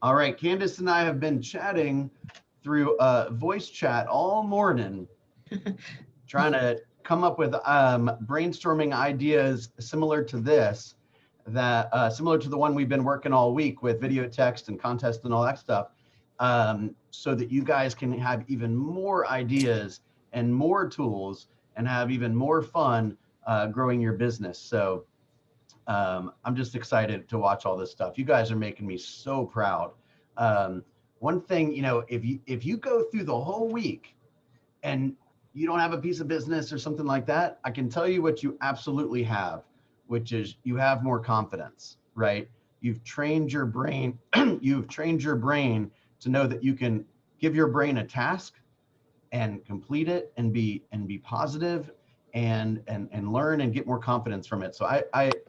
All right, Candace and I have been chatting through voice chat all morning, trying to come up with brainstorming ideas similar to this, that similar to the one we've been working all week with video text and contest and all that stuff, so that you guys can have even more ideas and more tools and have even more fun growing your business. So I'm just excited to watch all this stuff. You guys are making me so proud. One thing, if you go through the whole week and you don't have a piece of business or something like that, I can tell you what you absolutely have, which is you have more confidence, right? You've trained your brain, you've trained your brain to know that you can give your brain a task and complete it and be positive and learn and get more confidence from it. So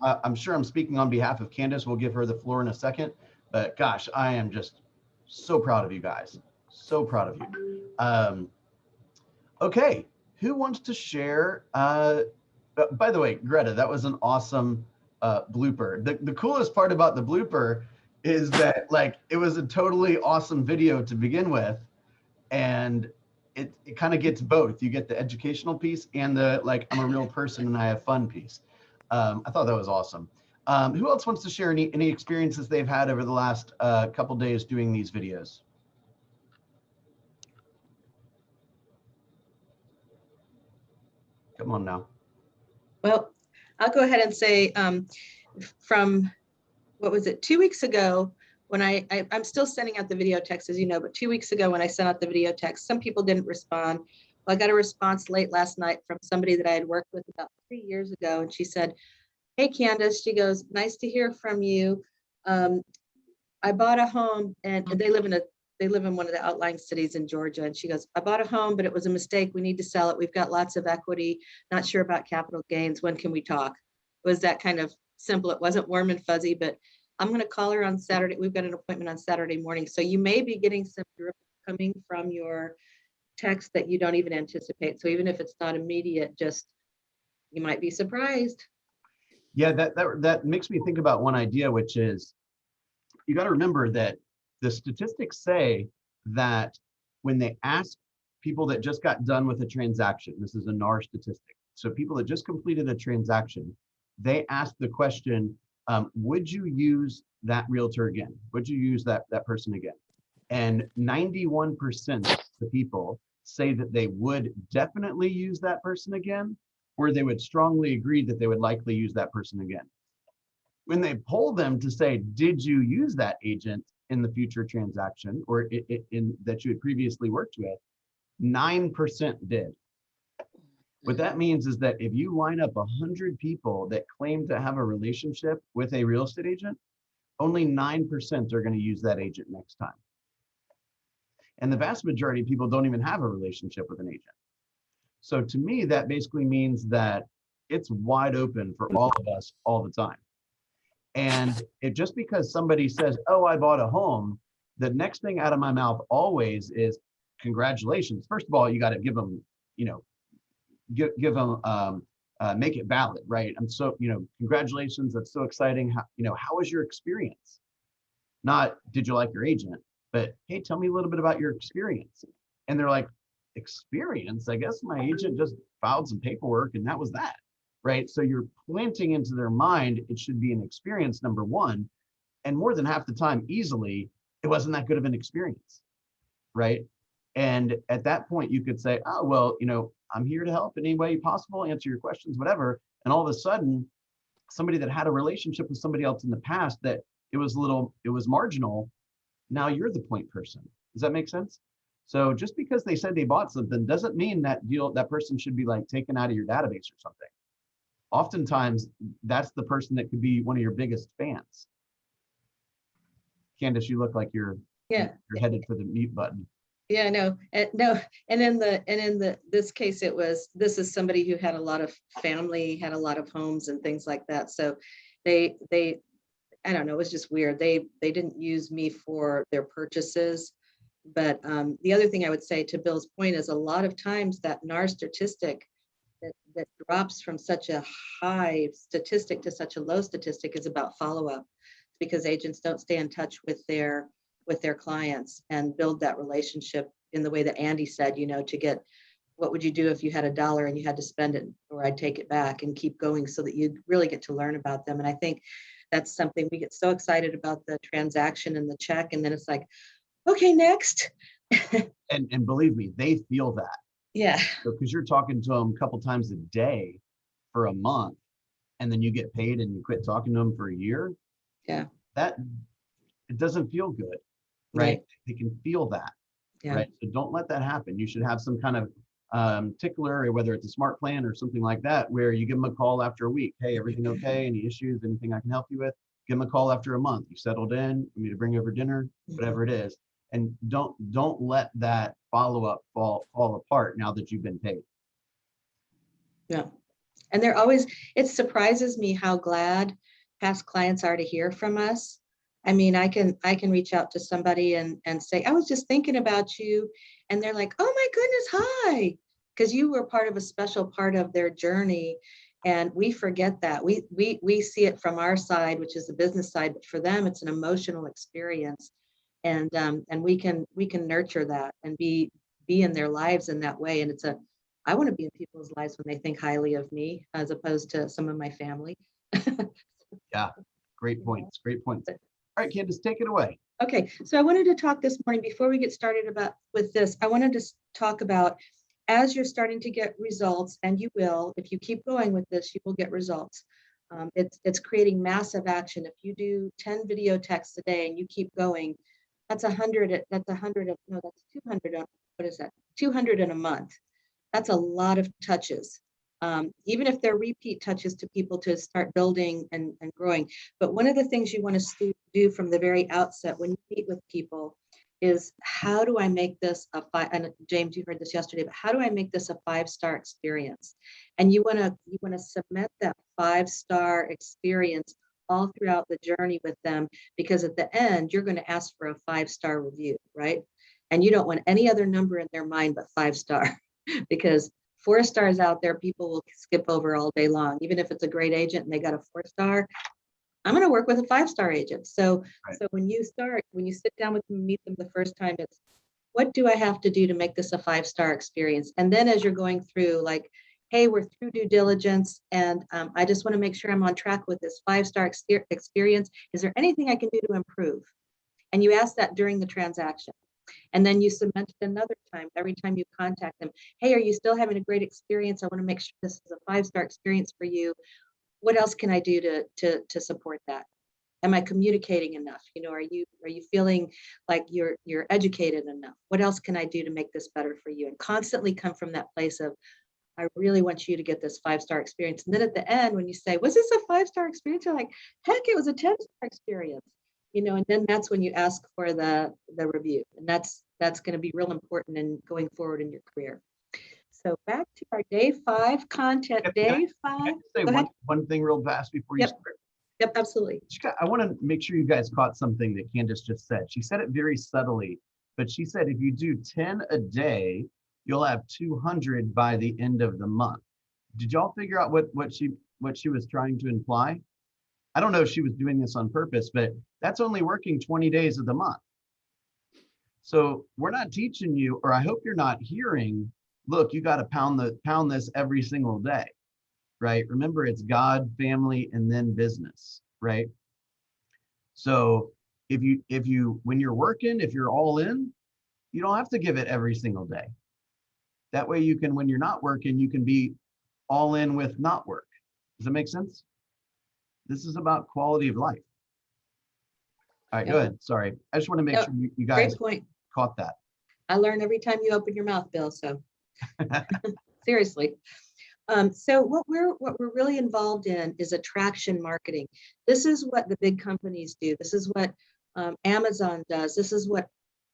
I'm sure I'm speaking on behalf of Candace. We'll give her the floor in a second, but gosh, I am just so proud of you guys. So proud of you. Okay, who wants to share? By the way, Greta, that was an awesome blooper. The coolest part about the blooper is that it was a totally awesome video to begin with, and it kind of gets both. You get the educational piece and the I'm a real person and I have fun piece. I thought that was awesome. Who else wants to share any experiences they've had over the last couple days doing these videos? Come on now. Well, I'll go ahead and say from, what was it, 2 weeks ago, when I'm still sending out the video text, as you know, but 2 weeks ago when I sent out the video text, some people didn't respond. Well, I got a response late last night from somebody that I had worked with about 3 years ago. And she said, "Hey, Candace," she goes, "nice to hear from you. I bought a home," and they live in one of the outlying cities in Georgia. And she goes, "I bought a home, but it was a mistake. We need to sell it. We've got lots of equity, not sure about capital gains. When can we talk?" It was that kind of simple. It wasn't warm and fuzzy, but I'm going to call her on Saturday. We've got an appointment on Saturday morning. So you may be getting some drip coming from your text that you don't even anticipate. So even if it's not immediate, just, you might be surprised. Yeah, that makes me think about one idea, which is you got to remember that the statistics say that when they ask people that just got done with a transaction, this is a NAR statistic, so people that just completed a transaction, they ask the question, would you use that realtor again? Would you use that person again? And 91% of the people say that they would definitely use that person again, or they would strongly agree that they would likely use that person again. When they poll them to say, did you use that agent in the future transaction or in that you had previously worked with, 9% did. What that means is that if you line up 100 people that claim to have a relationship with a real estate agent, only 9% are going to use that agent next time. And the vast majority of people don't even have a relationship with an agent. So to me, that basically means that it's wide open for all of us all the time. And just because somebody says, "Oh, I bought a home," the next thing out of my mouth always is, "Congratulations." First of all, you got to give them, give them, make it valid, right? I'm so, congratulations. That's so exciting. How was your experience? Not, "Did you like your agent?" But, "Hey, tell me a little bit about your experience." And they're like, "Experience? I guess my agent just filed some paperwork and that was that." Right? So you're planting into their mind, it should be an experience, number one. And more than half the time, easily, it wasn't that good of an experience. Right? And at that point, you could say, "Oh, well, I'm here to help in any way possible, answer your questions, whatever." And all of a sudden, somebody that had a relationship with somebody else in the past that it was marginal, now you're the point person. Does that make sense? So just because they said they bought something doesn't mean that person should be taken out of your database or something. Oftentimes, that's the person that could be one of your biggest fans. Candace, you look like you're headed for the mute button. Yeah, no, no, and in this case, this is somebody who had a lot of family, had a lot of homes and things like that. So they I don't know, it was just weird. They didn't use me for their purchases. But the other thing I would say, to Bill's point, is a lot of times that NAR statistic that drops from such a high statistic to such a low statistic is about follow-up, because agents don't stay in touch with their with their clients and build that relationship in the way that Andy said, to get, what would you do if you had $1 and you had to spend it, or I'd take it back, and keep going so that you really get to learn about them. And I think that's something we get so excited about, the transaction and the check. And then it's like, okay, next. And believe me, they feel that. Yeah. Because you're talking to them a couple times a day for a month, and then you get paid and you quit talking to them for a year. Yeah. That, it doesn't feel good, right? They can feel that, right? So don't let that happen. You should have some kind of tickler, or whether it's a smart plan or something like that, where you give them a call after a week. Hey, everything okay? Any issues? Anything I can help you with? Give them a call after a month. You settled in, you need to bring over dinner, whatever it is. And don't let that follow-up fall apart now that you've been paid. Yeah. And they're always, it surprises me how glad past clients are to hear from us. I mean, I can reach out to somebody and say, I was just thinking about you. And they're like, oh my goodness, hi. Because you were part of a special part of their journey. And we forget that. We see it from our side, which is the business side, but for them, it's an emotional experience. And we can nurture that and be in their lives in that way. And I want to be in people's lives when they think highly of me, as opposed to some of my family. Yeah, great points. Great points. All right, Candace, take it away. Okay, so I wanted to talk this morning, before we get started with this, I wanted to talk about, as you're starting to get results, and you will, if you keep going with this, you will get results. It's creating massive action. If you do 10 video texts a day and you keep going, that's 200. What is that? 200 in a month. That's a lot of touches. Even if they're repeat touches to people to start building and growing. But one of the things you want to do from the very outset when you meet with people is, how do I make this and James, you heard this yesterday, but how do I make this a 5-star experience? And you want to cement that 5-star experience all throughout the journey with them, because at the end, you're going to ask for a 5-star review, right? And you don't want any other number in their mind but 5-star, because 4 stars out there, people will skip over all day long. Even if it's a great agent and they got a 4-star, I'm going to work with a 5-star agent. So, Right. So when you sit down with them, meet them the first time, it's, what do I have to do to make this a 5-star experience? And then as you're going through, like, hey, we're through due diligence, and I just want to make sure I'm on track with this 5-star experience. Is there anything I can do to improve? And you ask that during the transaction. And then you cement it another time, every time you contact them. Hey, are you still having a great experience? I want to make sure this is a 5-star experience for you. What else can I do to support that? Am I communicating enough? Are you feeling like you're educated enough? What else can I do to make this better for you? And constantly come from that place of, I really want you to get this 5-star experience. And then at the end, when you say, was this a 5-star experience? You're like, heck, it was a 10-star experience. And then that's when you ask for the review. And that's going to be real important in going forward in your career. So back to our day 5 content. Day 5. Can I say one thing real fast before you start? Yep, absolutely. I want to make sure you guys caught something that Candace just said. She said it very subtly, but she said if you do 10 a day, you'll have 200 by the end of the month. Did y'all figure out what she was trying to imply? I don't know if she was doing this on purpose, but that's only working 20 days of the month. So we're not teaching you, or I hope you're not hearing, look, you got to pound this every single day, right? Remember, it's God, family, and then business, right? So if you when you're working, if you're all in, you don't have to give it every single day. That way you can, when you're not working, you can be all in with not work. Does that make sense? This is about quality of life. All right, Go ahead. Sorry. I just want to make sure you guys caught that. I learn every time you open your mouth, Bill. So seriously. So what we're really involved in is attraction marketing. This is what the big companies do. This is what Amazon does. This is what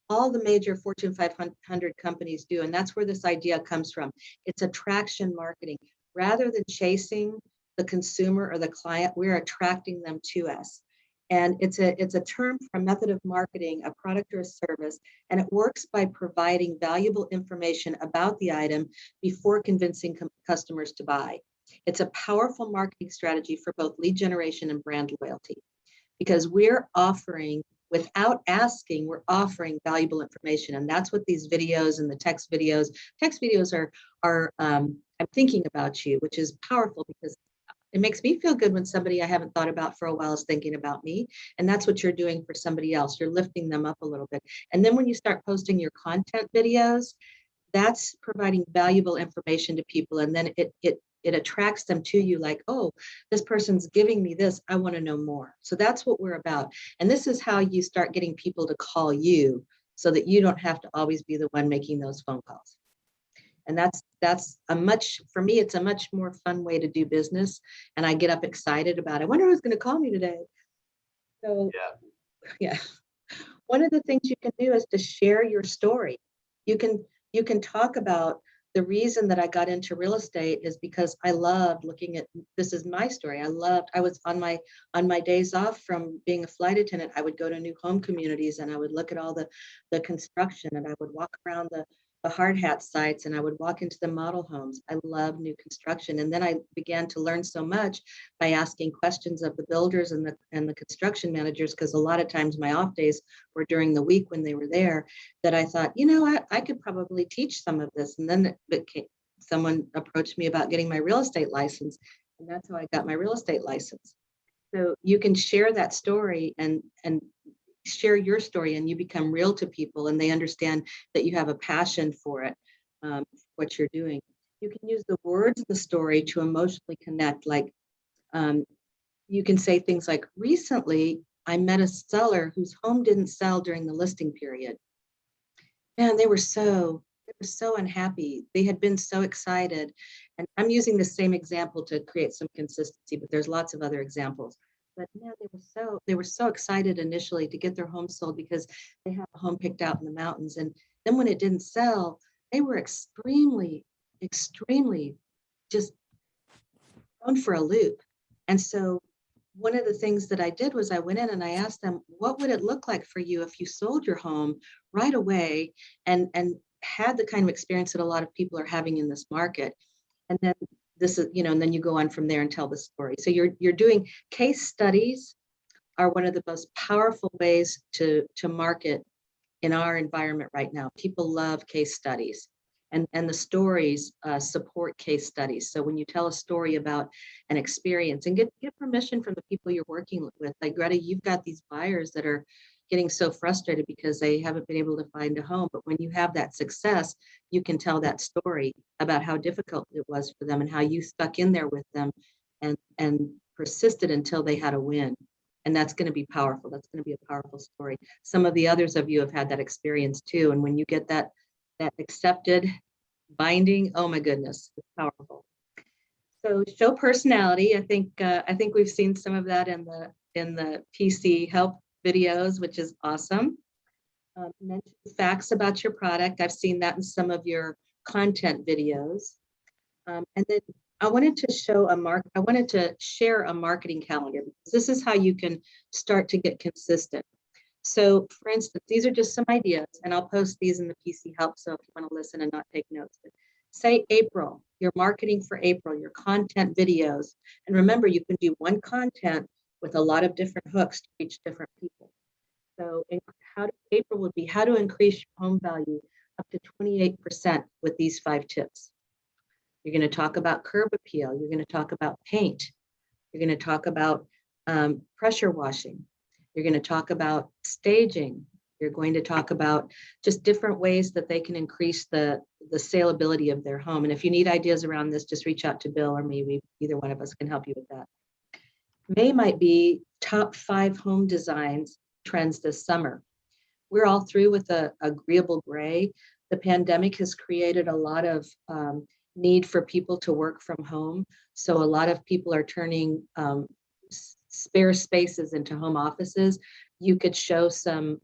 all the major Fortune 500 companies do. And that's where this idea comes from. It's attraction marketing. Rather than chasing the consumer or the client, we're attracting them to us. And it's a term for a method of marketing, a product or a service, and it works by providing valuable information about the item before convincing customers to buy. It's a powerful marketing strategy for both lead generation and brand loyalty, because we're offering without asking, we're offering valuable information. And that's what these videos and the text videos are I'm thinking about you, which is powerful because it makes me feel good when somebody I haven't thought about for a while is thinking about me. And that's what you're doing for somebody else. You're lifting them up a little bit. And then when you start posting your content videos, that's providing valuable information to people. And then it attracts them to you like, oh, this person's giving me this. I want to know more. So that's what we're about. And this is how you start getting people to call you so that you don't have to always be the one making those phone calls. And that's for me, it's a much more fun way to do business. And I get up excited about it. I wonder who's going to call me today. So yeah. One of the things you can do is to share your story. You can talk about the reason that I got into real estate is because I loved looking at, this is my story. I was on my days off from being a flight attendant, I would go to new home communities and I would look at all the construction, and I would walk around the hard hat sites, and I would walk into the model homes. I love new construction. And then I began to learn so much by asking questions of the builders and the construction managers, because a lot of times my off days were during the week when they were there, that I thought, I could probably teach some of this. And then someone approached me about getting my real estate license. And that's how I got my real estate license. So you can share that story and share your story, and you become real to people, and they understand that you have a passion for it, what you're doing. You can use the words of the story to emotionally connect. Like you can say things like, recently I met a seller whose home didn't sell during the listing period. Man, they were so unhappy. They had been so excited. And I'm using the same example to create some consistency, but there's lots of other examples. But man, they were so excited initially to get their home sold because they have a home picked out in the mountains. And then when it didn't sell, they were extremely just thrown for a loop. And so one of the things that I did was I went in and I asked them, what would it look like for you if you sold your home right away and had the kind of experience that a lot of people are having in this market? And then this is, and then you go on from there and tell the story. So you're doing case studies are one of the most powerful ways to market in our environment right now. People love case studies, and the stories support case studies. So when you tell a story about an experience, and get permission from the people you're working with, like Greta, you've got these buyers that are getting so frustrated because they haven't been able to find a home. But when you have that success, you can tell that story about how difficult it was for them and how you stuck in there with them and persisted until they had a win. And that's going to be powerful. That's going to be a powerful story. Some of the others of you have had that experience too. And when you get that accepted binding, oh my goodness, it's powerful. So show personality. I think we've seen some of that in the PC help videos, which is awesome. Mention facts about your product. I've seen that in some of your content videos. And then I wanted to share a marketing calendar, because this is how you can start to get consistent. So for instance, these are just some ideas, and I'll post these in the PC help. So if you want to listen and not take notes, but say April, your marketing for April, your content videos. And remember, you can do one content with a lot of different hooks to reach different people. So April would be how to increase your home value up to 28% with these 5 tips. You're going to talk about curb appeal. You're going to talk about paint. You're going to talk about pressure washing. You're going to talk about staging. You're going to talk about just different ways that they can increase the saleability of their home. And if you need ideas around this, just reach out to Bill or me. Either one of us can help you with that. May might be top 5 home designs trends this summer. We're all through with the agreeable gray. The pandemic has created a lot of need for people to work from home. So a lot of people are turning spare spaces into home offices. You could show some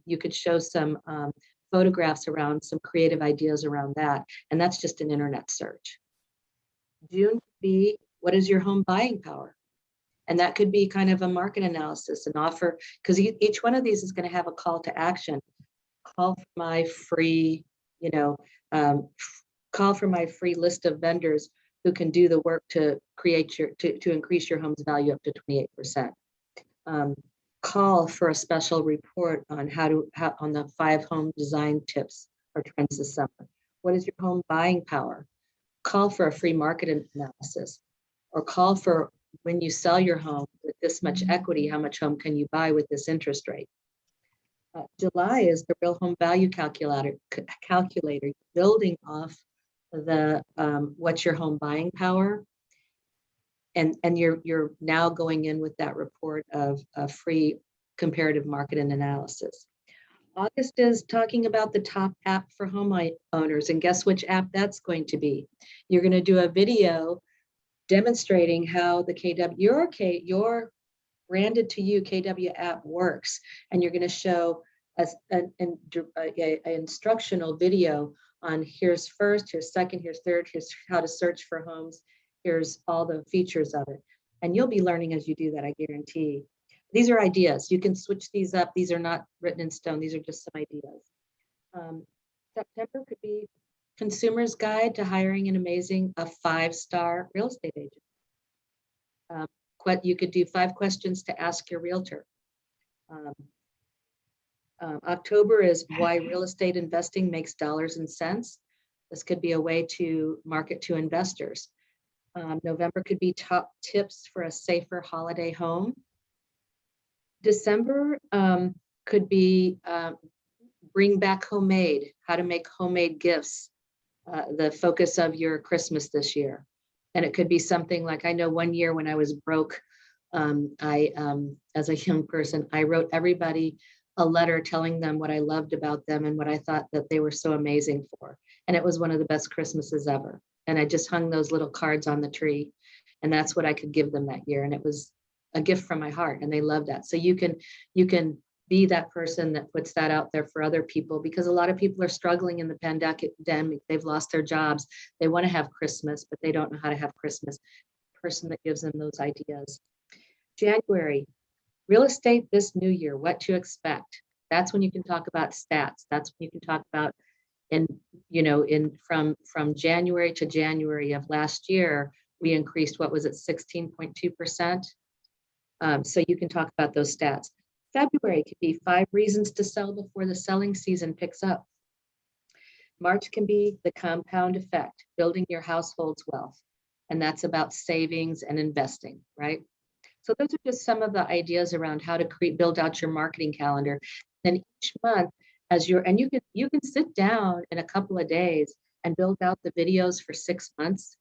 photographs around some creative ideas around that. And that's just an internet search. June could be, what is your home buying power? And that could be kind of a market analysis, an offer, because each one of these is going to have a call to action. Call for my free, call for my free list of vendors who can do the work to create to increase your home's value up to 28%. call for a special report on on the 5 home design tips or trends this summer. What is your home buying power? Call for a free market analysis, or call for when you sell your home with this much equity, how much home can you buy with this interest rate? July is the real home value calculator, building off the what's your home buying power, and you're now going in with that report of a free comparative market and analysis. August is talking about the top app for homeowners, and guess which app that's going to be? You're going to do a video demonstrating how the your branded to you KW app works, and you're going to show an instructional video on here's first, here's second, here's third, here's how to search for homes, here's all the features of it, and you'll be learning as you do that, I guarantee. These are ideas. You can switch these up. These are not written in stone. These are just some ideas. September could be Consumer's Guide to Hiring a 5-star real estate agent. You could do 5 questions to ask your realtor. October is why real estate investing makes dollars and cents. This could be a way to market to investors. November could be top tips for a safer holiday home. December could be bring back homemade, how to make homemade gifts, the focus of your Christmas this year. And it could be something like, I know one year when I was broke, as a young person, I wrote everybody a letter telling them what I loved about them and what I thought that they were so amazing for. And it was one of the best Christmases ever. And I just hung those little cards on the tree, and that's what I could give them that year. And it was a gift from my heart, and they love that. So you can be that person that puts that out there for other people, because a lot of people are struggling in the pandemic. They've lost their jobs. They want to have Christmas, but they don't know how to have Christmas. Person that gives them those ideas. January, real estate this new year, what to expect. That's when you can talk about stats. That's when you can talk about from January to January of last year, we increased, what was it, 16.2%. So you can talk about those stats. February could be 5 reasons to sell before the selling season picks up. March can be the compound effect, building your household's wealth. And that's about savings and investing, right? So those are just some of the ideas around how to build out your marketing calendar. Then each month, you can sit down in a couple of days and build out the videos for 6 months,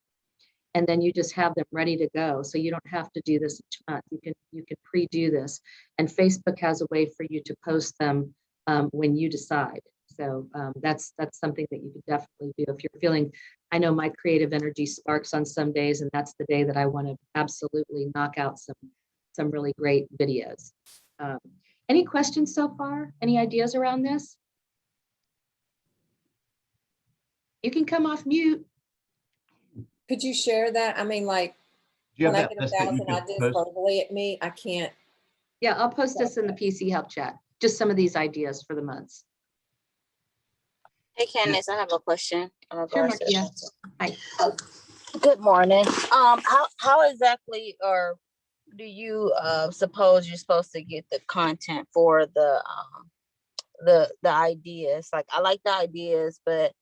and then you just have them ready to go. So you don't have to do this each month. You can pre-do this, and Facebook has a way for you to post them when you decide. So that's something that you could definitely do if you're feeling. I know my creative energy sparks on some days, and that's the day that I want to absolutely knock out some really great videos. Any questions so far? Any ideas around this? You can come off mute. Could you share that? I mean, like, Do you have when I that get list that you 1,000 could ideas post? verbally at me, I can't. Yeah, I'll post this in the PC Help chat. Just some of these ideas for the months. Hey Candace, I have a question. Sure, Markia. Hi. Good morning. How exactly, or do you suppose you're supposed to get the content for the ideas? Like, I like the ideas, but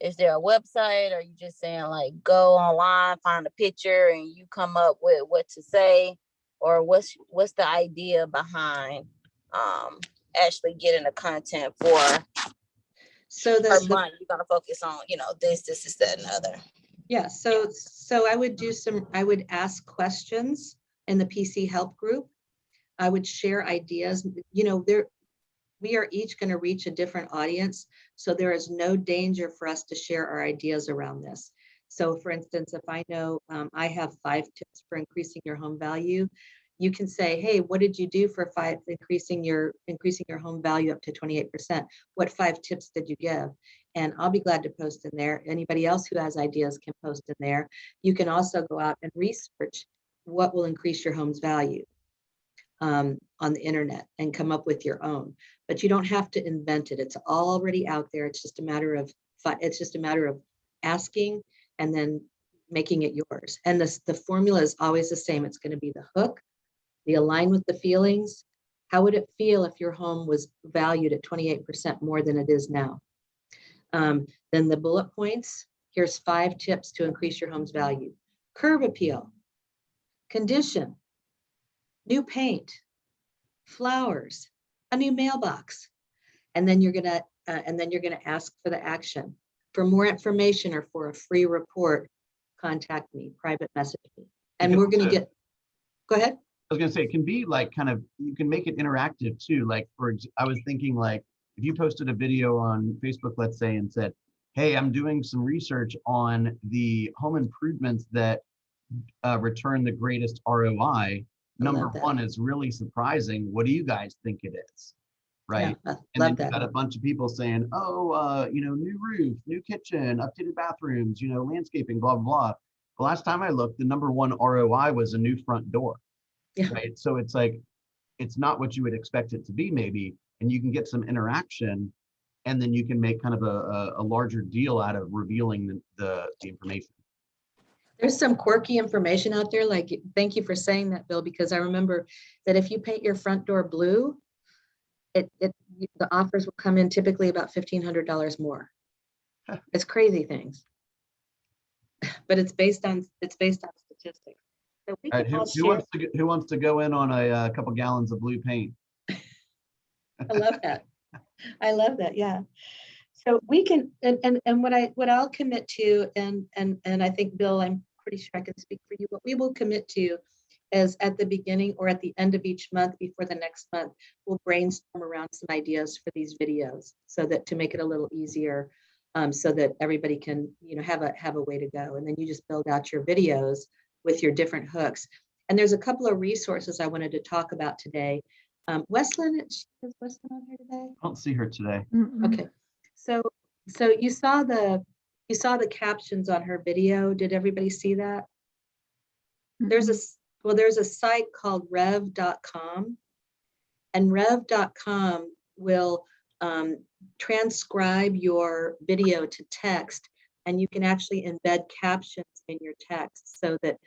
is there a website, or are you just saying like go online, find a picture, and you come up with what to say, or what's the idea behind actually getting the content for? So month you're gonna focus on, this, that, and other. Yeah, so I would ask questions in the PC Help group. I would share ideas. We are each going to reach a different audience, so there is no danger for us to share our ideas around this. So for instance, if I know I have 5 tips for increasing your home value, you can say, hey, what did you do for 5 increasing your home value up to 28%? What 5 tips did you give? And I'll be glad to post in there. Anybody else who has ideas can post in there. You can also go out and research what will increase your home's value on the internet and come up with your own. But you don't have to invent it. It's already out there. It's just a matter of asking and then making it yours. And the formula is always the same. It's going to be the hook, the align with the feelings, How would it feel if your home was valued at 28% more than it is now? Then the bullet points, here's 5 tips to increase your home's value. Curb appeal, condition, new paint, flowers, a new mailbox. And then you're gonna ask for the action. For more information or for a free report, contact me, private message me. And You we're can gonna also- get, go ahead. I was gonna say, it can be like kind of, you can make it interactive too. Like I was thinking like, if you posted a video on Facebook, let's say, and said, hey, I'm doing some research on the home improvements that return the greatest ROI. Number that. one is really surprising. What do you guys think it is? Right. Yeah, I And then love you got a that. bunch of people saying, oh, new roof, new kitchen, updated bathrooms, landscaping, blah, blah, blah. The last time I looked, the number one ROI was a new front door. Yeah. Right. So it's like, it's not what you would expect it to be maybe, and you can get some interaction, and then you can make kind of a larger deal out of revealing the information. There's some quirky information out there. Like, thank you for saying that, Bill, because I remember that if you paint your front door blue, the offers will come in typically about $1,500 more. Huh. It's crazy things, but it's based on statistics. So we All right, can all who share. who wants to go in on a couple gallons of blue paint? I love that. I love that. Yeah. So we can, and what I'll commit to, and I think, Bill, I'm pretty sure I can speak for you, what we will commit to is at the beginning or at the end of each month before the next month, we'll brainstorm around some ideas for these videos so that to make it a little easier, so that everybody can, have a way to go. And then you just build out your videos with your different hooks. And there's a couple of resources I wanted to talk about today. Wesleyan, is Wesleyan on here today? I don't see her today. Okay, so you saw the captions on her video. Did everybody see that? There's a site called rev.com, and rev.com will transcribe your video to text, and you can actually embed captions in your text so that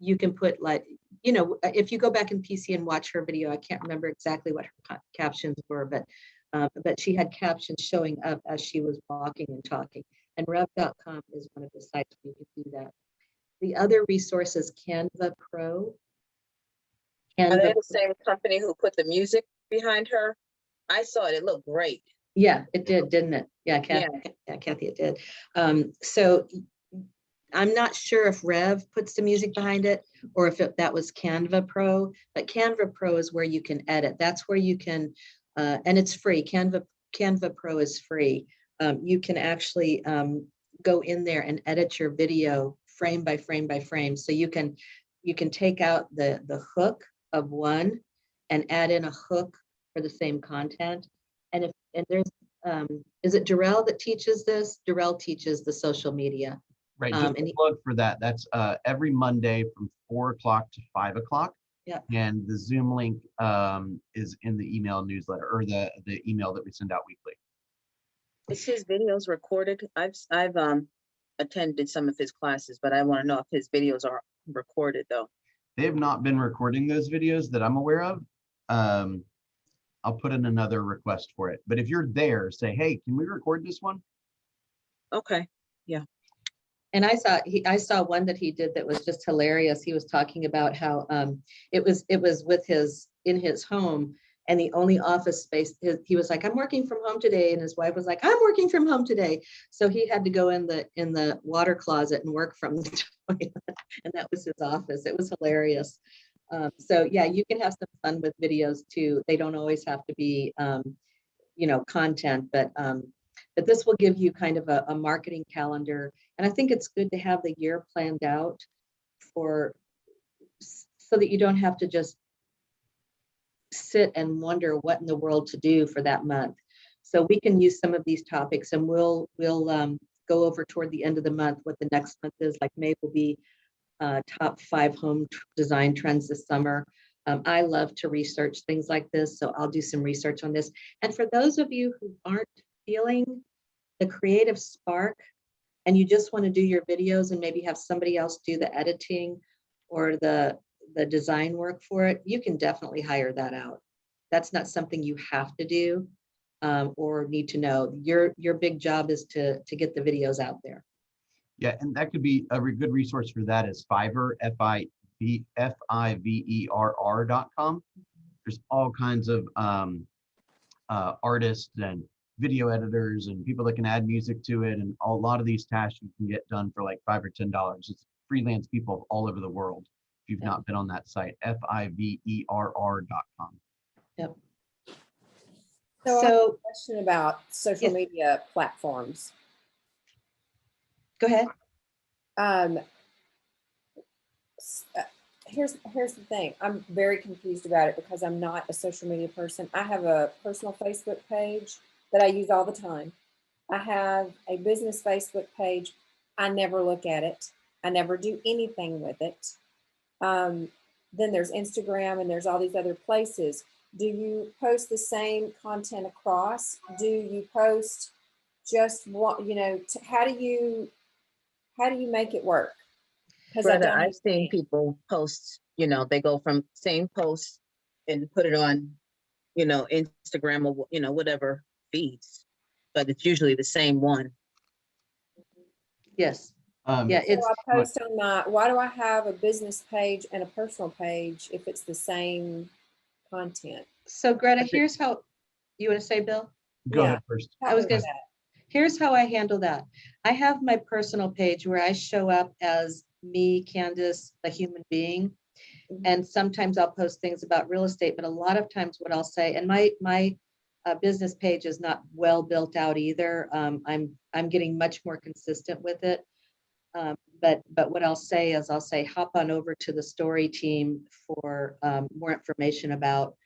you can put, like, if you go back in PC and watch her video, I can't remember exactly what her captions were, but she had captions showing up as she was walking and talking. And rev.com is one of the sites where you can do that. The other resource is Canva Pro. Are they the same company who put the music behind her? I saw it. It looked great. Yeah, it did, didn't it? Yeah, Kathy, it did. So I'm not sure if Rev puts the music behind it or if that was Canva Pro, but Canva Pro is where you can edit. That's where you can, and it's free. Canva Pro is free. You can actually go in there and edit your video frame by frame by frame. So you can take out the hook of one and add in a hook for the same content. And there's, is it Darrell that teaches this? Darrell teaches the social media. Right, just a plug for that. That's every Monday from 4 o'clock to 5 o'clock. Yeah. And the Zoom link is in the email newsletter, or the email that we send out weekly. Is his videos recorded? I've attended some of his classes, but I want to know if his videos are recorded though. They have not been recording those videos that I'm aware of. I'll put in another request for it. But if you're there, say, hey, can we record this one? Okay. And I saw one that he did that was just hilarious. He was talking about how it was in his home, and the only office space, he was like, I'm working from home today, and his wife was like, I'm working from home today. So he had to go in the water closet and work from the toilet, and that was his office. It was hilarious. So yeah, you can have some fun with videos too. They don't always have to be content, but this will give you kind of a marketing calendar. And I think it's good to have the year planned out so that you don't have to just sit and wonder what in the world to do for that month. So we can use some of these topics, and we'll go over toward the end of the month what the next month is. Like May will be top 5 home design trends this summer. I love to research things like this, so I'll do some research on this. And for those of you who aren't feeling the creative spark and you just want to do your videos and maybe have somebody else do the editing or the the design work for it, you can definitely hire that out. That's not something you have to do or need to know. Your big job is to get the videos out there. Yeah, and that could be a good resource for that is Fiverr, Fiverr.com. There's all kinds of artists and video editors and people that can add music to it, and a lot of these tasks you can get done for like $5 or $10. It's freelance people all over the world. If you've not been on that site, Fiverr.com. Yep. So I have a So question about social Yes. media platforms. go ahead. Here's the thing. I'm very confused about it because I'm not a social media person. I have a personal Facebook page that I use all the time. I have a business Facebook page. I never look at it. I never do anything with it. Then there's Instagram and there's all these other places. Do you post the same content across? Do you post just what, how do you make it work? Because I Brother, don't I've seen understand. people post, they go from same post and put it on, Instagram or, whatever feeds, but it's usually the same one. Yes. Yeah, So it's I post on why do I have a business page and a personal page if it's the same content? so Greta, I think- here's how you want to say, Bill? Go Yeah. ahead first. I was Help me with gonna- that. Here's how I handle that. I have my personal page where I show up as me, Candace, a human being. Mhm. And sometimes I'll post things about real estate, but a lot of times what I'll say, and my business page is not well built out either. I'm getting much more consistent with it. But what I'll say is hop on over to the story team for more information about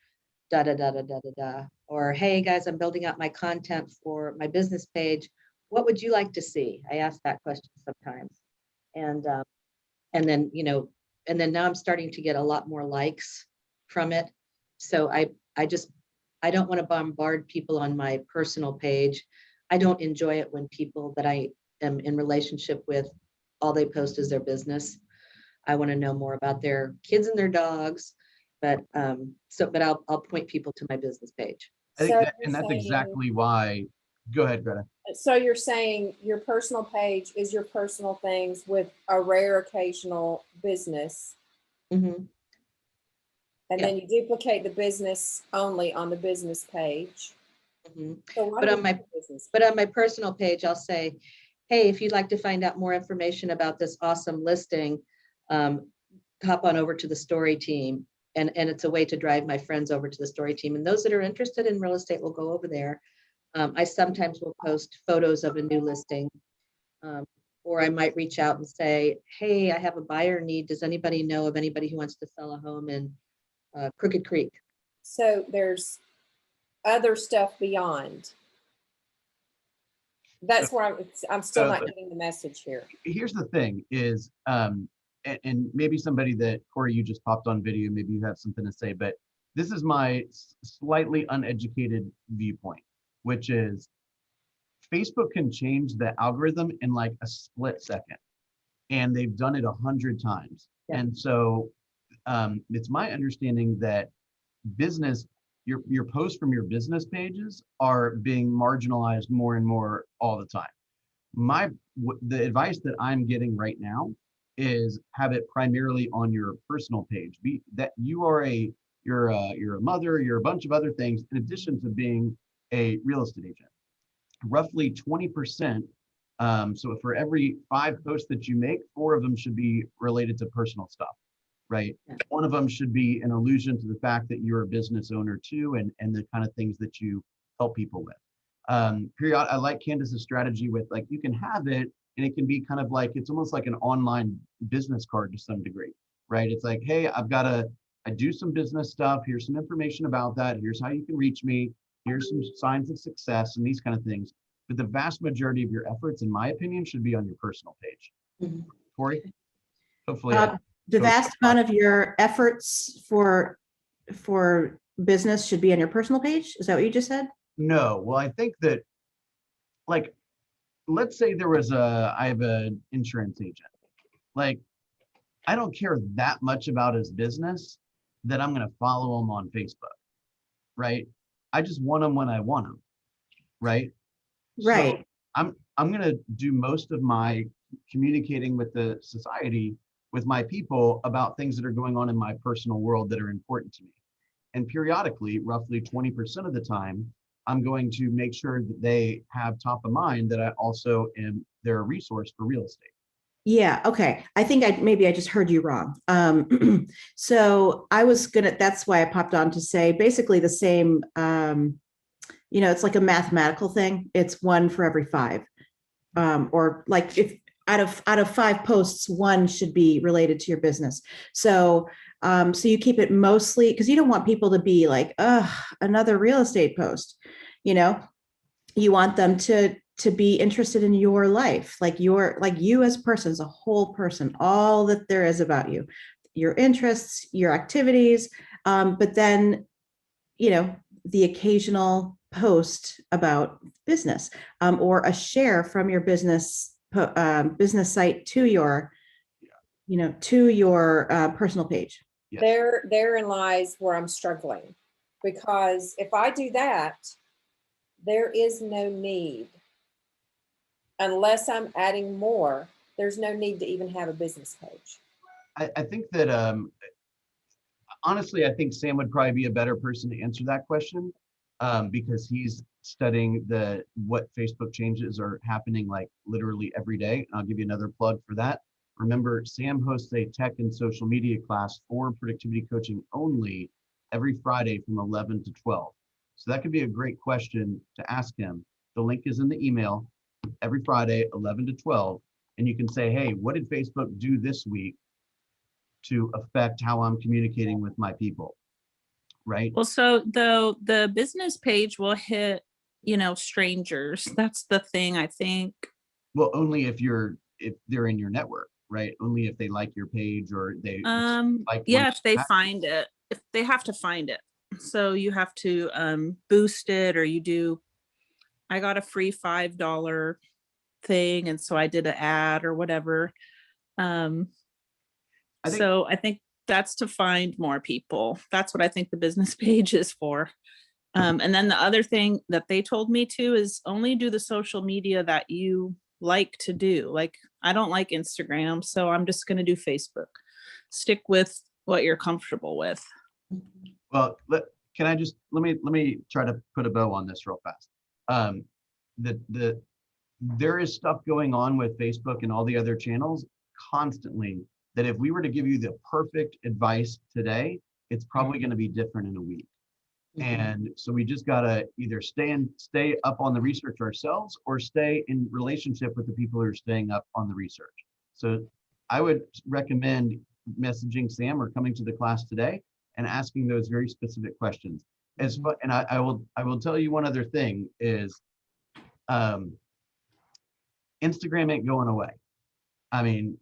da da da da da da da. Or hey guys, I'm building out my content for my business page. What would you like to see? I ask that question sometimes, and then and then now I'm starting to get a lot more likes from it. So I don't want to bombard people on my personal page. I don't enjoy it when people that I am in relationship with, all they post is their business. I want to know more about their kids and their dogs, but I'll point people to my business page. I think So that, you're and that's saying- exactly why. Go ahead, Greta. So you're saying your personal page is your personal things with a rare occasional business, Mhm. and Yeah. then you duplicate the business only on the business page. Mhm. So why But do on we my- have a business? But on my personal page, I'll say, hey, if you'd like to find out more information about this awesome listing, hop on over to the story team. And it's a way to drive my friends over to the story team. And those that are interested in real estate will go over there. I sometimes will post photos of a new listing. Or I might reach out and say, hey, I have a buyer need. Does anybody know of anybody who wants to sell a home in Crooked Creek? So there's other stuff beyond. That's where I'm still So- not getting the message here. Here's the thing is, and maybe somebody that, Corey, you just popped on video, maybe you have something to say, but this is my slightly uneducated viewpoint, which is Facebook can change the algorithm in like a split second. And they've done it 100 times. Yeah. And so it's my understanding that business, your posts from your business pages are being marginalized more and more all the time. The advice that I'm getting right now is have it primarily on your personal page. Be that you're a mother, you're a bunch of other things in addition to being a real estate agent. Roughly 20%. So for every 5 posts that you make, 4 of them should be related to personal stuff, right? Yeah. One of them should be an allusion to the fact that you're a business owner too, and the kind of things that you help people with. I like Candace's strategy with like, you can have it and it can be kind of like, it's almost like an online business card to some degree, right? It's like, hey, I do some business stuff. Here's some information about that. Here's how you can reach me. Here's some signs of success and these kind of things. But the vast majority of your efforts, in my opinion, should be on your personal page. Mhm. Corey? Hopefully. The Go vast ahead. amount of your efforts for business should be on your personal page? Is that what you just said? No, well, I think that, like, let's say I have an insurance agent. Like, I don't care that much about his business that I'm going to follow him on Facebook, right? I just want him when I want him, right? So Right. I'm going to do most of my communicating with the society, with my people about things that are going on in my personal world that are important to me. And periodically, roughly 20% of the time, I'm going to make sure that they have top of mind that I also am their resource for real estate. Yeah, okay. I think maybe I just heard you wrong. So I was gonna, that's why I popped on to say basically the same, it's like a mathematical thing. It's one for every five. Or like if out of five posts, one should be related to your business. So so you keep it mostly because you don't want people to be like, another real estate post. You want them to be interested in your life, like you as a person, as a whole person, all that there is about you, your interests, your activities, but then the occasional post about business, or a share from your business site to your personal page. Yes. Therein lies where I'm struggling, because if I do that, there is no need, unless I'm adding more, there's no need to even have a business page. I think that honestly, I think Sam would probably be a better person to answer that question, because he's studying what Facebook changes are happening like literally every day. And I'll give you another plug for that. Remember, Sam hosts a tech and social media class for productivity coaching only every Friday from 11 to 12. So that could be a great question to ask him. The link is in the email every Friday, 11 to 12. And you can say, hey, what did Facebook do this week to affect how I'm communicating with my people, right? Well, so the business page will hit, strangers. That's the thing, I think. Well, only if they're in your network, right? Only if they like your page or they like. Yeah, if they find it, if they have to find it. So you have to boost it, or I got a free $5 thing, and so I did an ad or whatever. So I think that's to find more people. That's what I think the business page is for. And then the other thing that they told me to is only do the social media that you like to do. Like, I don't like Instagram, so I'm just going to do Facebook. Stick with what you're comfortable with. Well, let me try to put a bow on this real fast. There is stuff going on with Facebook and all the other channels constantly that if we were to give you the perfect advice today, it's probably going to be different in a week. And so we just got to either stay up on the research ourselves or stay in relationship with the people who are staying up on the research. So I would recommend messaging Sam or coming to the class today and asking those very specific questions. And I will tell you one other thing is Instagram ain't going away. I mean,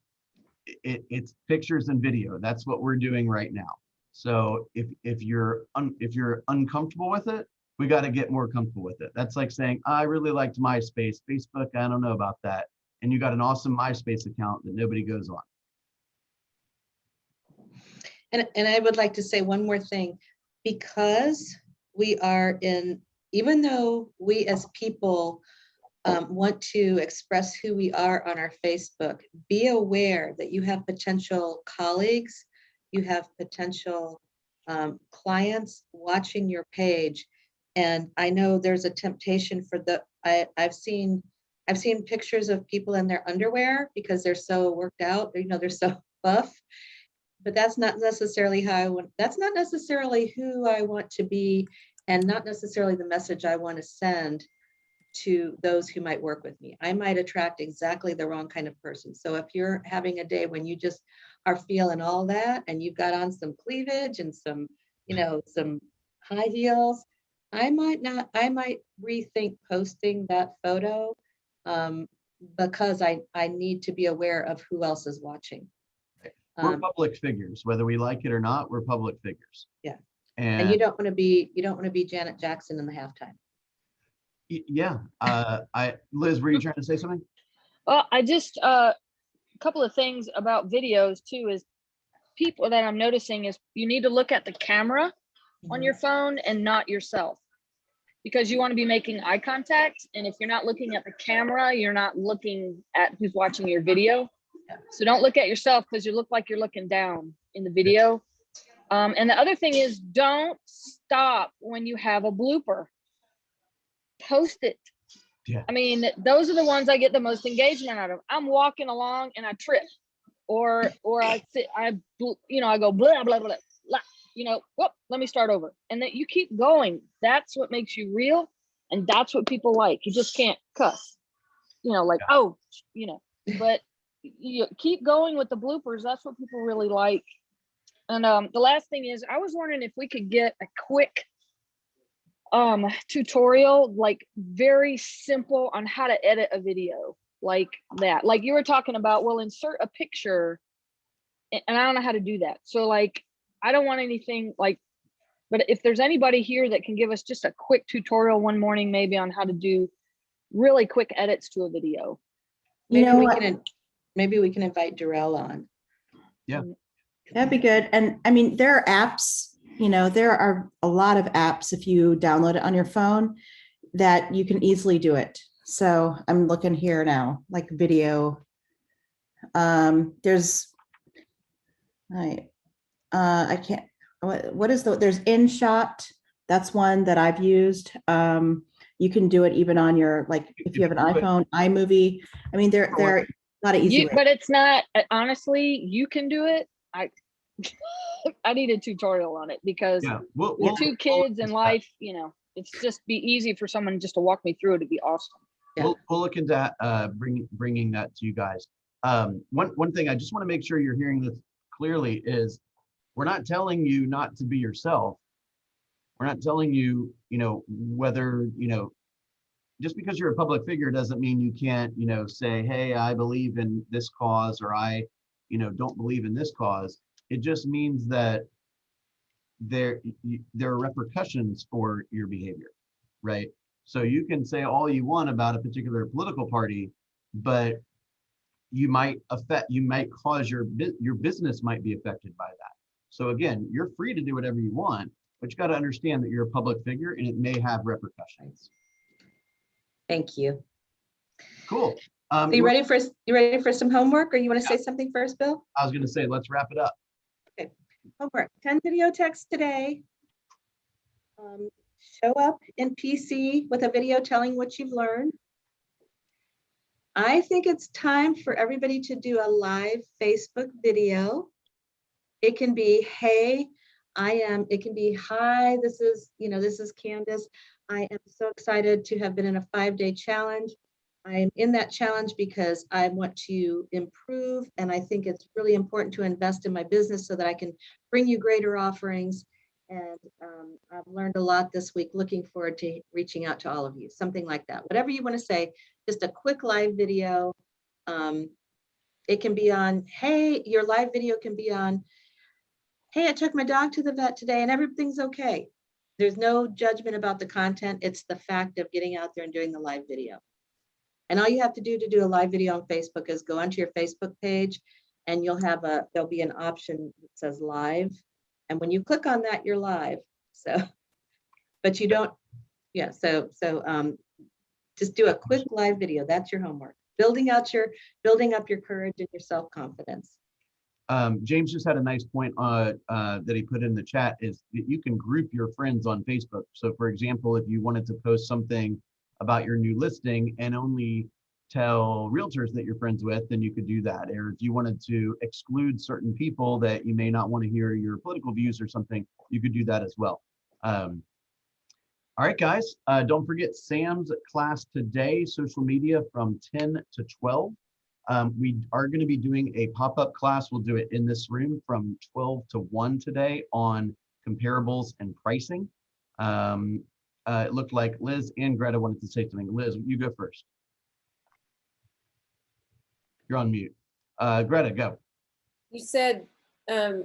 it's pictures and video. That's what we're doing right now. So if you're uncomfortable with it, we got to get more comfortable with it. That's like saying, I really liked MySpace, Facebook, I don't know about that. And you got an awesome MySpace account that nobody goes on. And I would like to say one more thing, because we are even though we as people want to express who we are on our Facebook, be aware that you have potential colleagues, you have potential clients watching your page. And I know there's a temptation for I've seen pictures of people in their underwear because they're so worked out, they're so buff, but that's not necessarily that's not necessarily who I want to be, and not necessarily the message I want to send to those who might work with me. I might attract exactly the wrong kind of person. So if you're having a day when you just are feeling all that and you've got on some cleavage and some, some high heels, I might rethink posting that photo because I need to be aware of who else is watching. We're public figures, whether we like it or not, we're public figures. Yeah. And you don't want to be Janet Jackson in the halftime. Yeah. Liz, were you trying to say something? Well, I just a couple of things about videos too is people that I'm noticing is you need to look at the camera on your phone and not yourself, because you want to be making eye contact. And if you're not looking at the camera, you're not looking at who's watching your video. So don't look at yourself, because you look like you're looking down in the video. And the other thing is, don't stop when you have a blooper. Post it. Yeah. I mean, those are the ones I get the most engagement out of. I'm walking along and I trip, or I sit, I go blah blah blah blah. Whoop, let me start over. And that you keep going. That's what makes you real, and that's what people like. You just can't cuss. But you keep going with the bloopers. That's what people really like. And the last thing is, I was wondering if we could get a quick tutorial, like very simple, on how to edit a video like that. Like you were talking about, well, insert a picture, and I don't know how to do that. So like, I don't want anything like, but if there's anybody here that can give us just a quick tutorial one morning, maybe on how to do really quick edits to a video. Maybe we can invite Darrell on. Yeah. That'd be good. And I mean, there are apps, there are a lot of apps, if you download it on your phone, that you can easily do it. So I'm looking here now, like video. There's there's InShot. That's one that I've used. You can do it even on your, like, if you have an iPhone, iMovie. I mean, there are a lot of easy ways. But it's not, honestly, you can do it. I need a tutorial on it, because with two kids and life, it's just be easy for someone just to walk me through it. It'd be awesome. Yeah. We'll look into bringing that to you guys. One thing I just want to make sure you're hearing this clearly is, we're not telling you not to be yourself. We're not telling you, whether, just because you're a public figure doesn't mean you can't, say, hey, I believe in this cause, or I, don't believe in this cause. It just means that there are repercussions for your behavior, right? So you can say all you want about a particular political party, but you might cause your business might be affected by that. So again, you're free to do whatever you want, but you got to understand that you're a public figure and it may have repercussions. Thank you. Cool. You ready for some homework, or you want to say something first, Bill? I was going to say, let's wrap it up. Okay. Homework. 10 video texts today. Show up in PC with a video telling what you've learned. I think it's time for everybody to do a live Facebook video. It can be, hey, it can be, hi, this is Candace. I am so excited to have been in a 5-day challenge. I'm in that challenge because I want to improve, and I think it's really important to invest in my business so that I can bring you greater offerings. And I've learned a lot this week. Looking forward to reaching out to all of you. Something like that. Whatever you want to say, just a quick live video. It can be on, hey, your live video can be on, hey, I took my dog to the vet today and everything's okay. There's no judgment about the content. It's the fact of getting out there and doing the live video. And all you have to do a live video on Facebook is go onto your Facebook page, and there'll be an option that says live. And when you click on that, you're live. So, but you don't, yeah. So just do a quick live video. That's your homework. Building up your courage and your self-confidence. James just had a nice point that he put in the chat, is that you can group your friends on Facebook. So for example, if you wanted to post something about your new listing and only tell realtors that you're friends with, then you could do that. Or if you wanted to exclude certain people that you may not want to hear your political views or something, you could do that as well. All right, guys, don't forget Sam's class today, social media, from 10 to 12. We are going to be doing a pop-up class. We'll do it in this room from 12 to 1 today on comparables and pricing. It looked like Liz and Greta wanted to say something. Liz, you go first. You're on mute. Greta, go. You said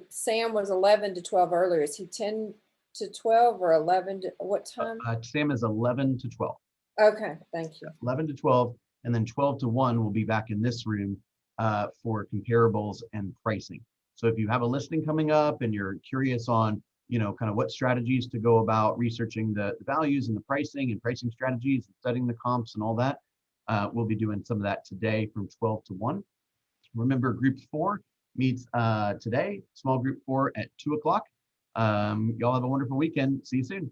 Sam was 11 to 12 earlier. Is he 10 to 12 or 11 to what time? Sam is 11 to 12. Okay, thank you. 11 to 12, and then 12 to 1 will be back in this room for comparables and pricing. So if you have a listing coming up and you're curious on, kind of what strategies to go about researching the values and the pricing and pricing strategies and studying the comps and all that, we'll be doing some of that today from 12 to 1. Remember, group 4 meets today, small group 4 at 2 o'clock. Y'all have a wonderful weekend. See you soon.